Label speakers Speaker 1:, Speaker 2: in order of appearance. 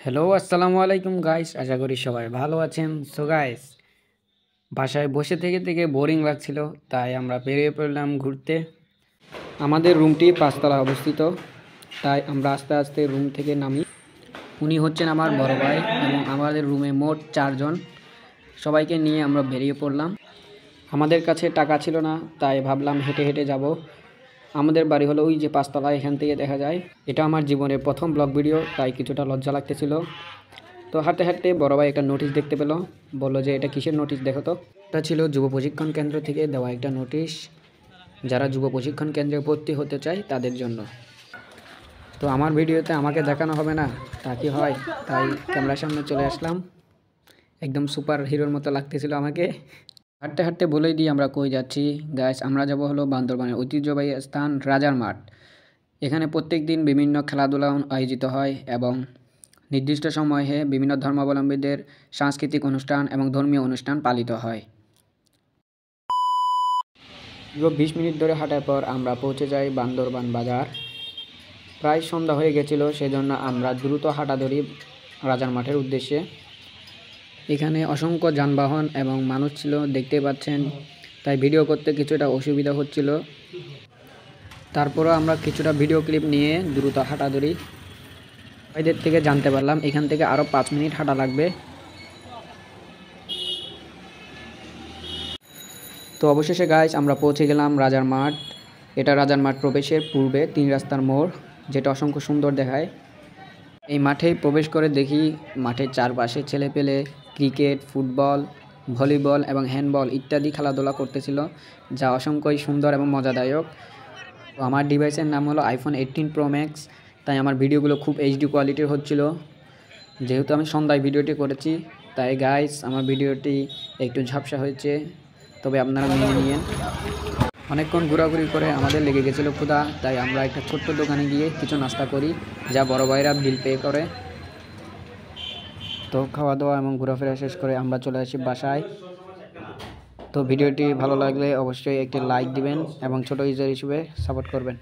Speaker 1: Hello, আসসালামু আলাইকুম guys. আশা করি সবাই ভালো আছেন। সো গাইস, বাসায় বসে থেকে থেকে বোরিং লাগছিল, তাই আমরা বেরিয়ে পড়লাম ঘুরতে। আমাদের রুমটি 5 তলায় অবস্থিত, তাই আমরা আস্তে আস্তে রুম থেকে নামি। উনি হচ্ছেন আমার বড় ভাই এবং আমাদের রুমে মোট 4 জন। সবাইকে নিয়ে আমরা বেরিয়ে পড়লাম। আমাদের কাছে টাকা ছিল না, তাই ভাবলাম হেঁটে হেঁটে যাব। আমাদের বাড়ি হলো ওই যে 5 তলায়, এখান থেকে দেখা যায়। এটা আমার জীবনের প্রথম ব্লগ ভিডিও, তাই কিছুটা লজ্জা লাগতেছিল। তো হাঁটতে হাঁটতে বড় ভাই একটা নোটিশ দেখতে পেলো, বললো যে এটা কিসের নোটিশ দেখো তো। এটা ছিল যুব প্রশিক্ষণ কেন্দ্র থেকে দেওয়া একটা নোটিশ, যারা যুব প্রশিক্ষণ কেন্দ্রে ভর্তি হতে চায় তাদের জন্য। তো আমার ভিডিওতে আমাকে দেখানো হবে না, তা কি হয়, তাই ক্যামেরার সামনে চলে আসলাম। একদম সুপার হিরোর মতো লাগতেছিল আমাকে। হাঁটতে হাঁটতে বলেই দিই আমরা কই যাচ্ছি। গাইস, আমরা যাব হলো বান্দরবানের ঐতিহ্যবাহী স্থান রাজার মাঠ। এখানে প্রত্যেক দিন বিভিন্ন খেলাধুলা আয়োজিত হয় এবং নির্দিষ্ট সময়ে বিভিন্ন ধর্মাবলম্বীদের সাংস্কৃতিক অনুষ্ঠান এবং ধর্মীয় অনুষ্ঠান পালিত হয়। 20 মিনিট ধরে হাঁটার পর আমরা পৌঁছে যাই বান্দরবান বাজার। প্রায় সন্ধ্যা হয়ে গেছিল, সেজন্য আমরা দ্রুত হাঁটা ধরি রাজার মাঠের উদ্দেশ্যে। এখানে অসংখ্য যানবাহন এবং মানুষ ছিল, দেখতে পাচ্ছেন, তাই ভিডিও করতে কিছুটা অসুবিধা হচ্ছিল। তারপরও আমরা কিছুটা ভিডিও ক্লিপ নিয়ে দ্রুত হাঁটা ধরি। ভাইদের থেকে জানতে পারলাম এখান থেকে আরও 5 মিনিট হাঁটা লাগবে। তো অবশেষে গাইস আমরা পৌঁছে গেলাম রাজার মাঠ। এটা রাজার মাঠ প্রবেশের পূর্বে 3 রাস্তার মোড়, যেটা অসংখ্য সুন্দর দেখায়। এই মাঠেই প্রবেশ করে দেখি মাঠের চারপাশে ছেলেপেলে ক্রিকেট, ফুটবল, ভলিবল এবং হ্যান্ডবল ইত্যাদি খেলাধুলা করতেছিল, যা অসংখ্যই সুন্দর এবং মজাদায়ক। তো আমার ডিভাইসের নাম হলো iPhone 18 Pro Max, তাই আমার ভিডিওগুলো খুব এইচডি কোয়ালিটির হচ্ছিল। যেহেতু আমি সন্ধ্যায় ভিডিওটি করেছি, তাই গাইস আমার ভিডিওটি একটু ঝাপসা হয়েছে, তবে আপনারা মেনে নিয়েন। অনেকক্ষণ ঘোরাঘুরি করে আমাদের লেগে গেছিলো ক্ষুধা, তাই আমরা একটা ছোট্ট দোকানে গিয়ে কিছু নাস্তা করি, যা বড় ভাইরা বিল পে করে। তো খাওয়া দাওয়া এবং ঘোরাফেরা শেষ করে আমরা চলে আসি বাসায়। তো ভিডিওটি ভালো লাগলে অবশ্যই একটি লাইক দিবেন এবং ছোট ইউজার হিসেবে সাপোর্ট করবেন।